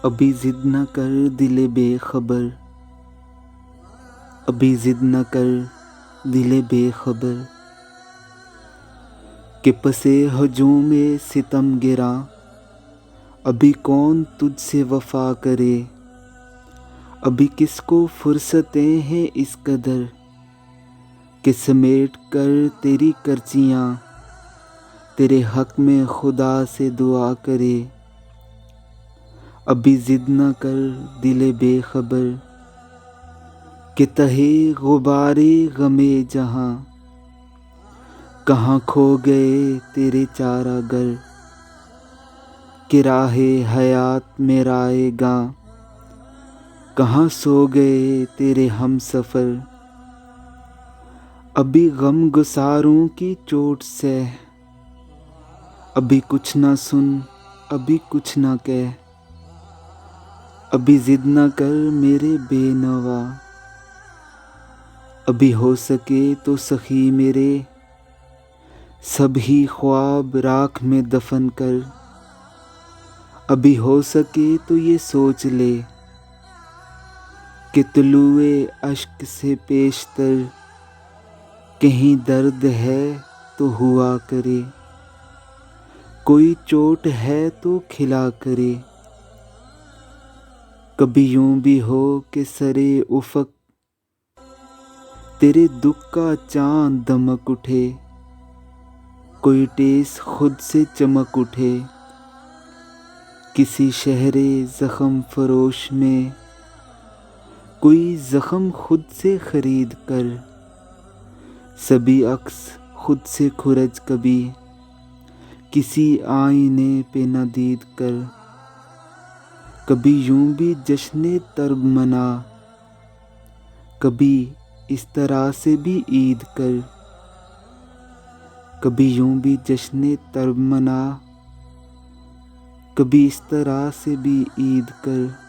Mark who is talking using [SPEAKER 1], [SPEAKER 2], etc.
[SPEAKER 1] ابھی ضد نہ کر دل بے خبر، ابھی ضد نہ کر دل بے خبر، کہ پسِ ہجوم ستم گراں ابھی کون تجھ سے وفا کرے، ابھی کس کو فرصتیں ہیں اس قدر کہ سمیٹ کر تیری کرچیاں تیرے حق میں خدا سے دعا کرے۔ ابھی ضد نہ کر دل بے خبر، کہ تہے غبارِ غمِ جہاں کہاں کھو گئے تیرے چارہ گر، کہ راہ حیات میں رائے گاں کہاں سو گئے تیرے ہم سفر۔ ابھی غم گساروں کی چوٹ سہ، ابھی کچھ نہ سن ابھی کچھ نہ کہہ، ابھی ضد نہ کر میرے بے نوا، ابھی ہو سکے تو سخی میرے سبھی خواب راکھ میں دفن کر، ابھی ہو سکے تو یہ سوچ لے کہ طلوع اشک سے پیشتر کہیں درد ہے تو ہوا کرے، کوئی چوٹ ہے تو کھلا کرے۔ کبھی یوں بھی ہو کہ سرے افق تیرے دکھ کا چاند دمک اٹھے، کوئی ٹیس خود سے چمک اٹھے، کسی شہر زخم فروش میں کوئی زخم خود سے خرید کر، سبھی عکس خود سے کھرچ کبھی کسی آئینے پہ نہ دید کر۔ کبھی یوں بھی جشن طرب منا، کبھی اس طرح سے بھی عید کر، کبھی یوں بھی جشن طرب منا، کبھی اس طرح سے بھی عید کر۔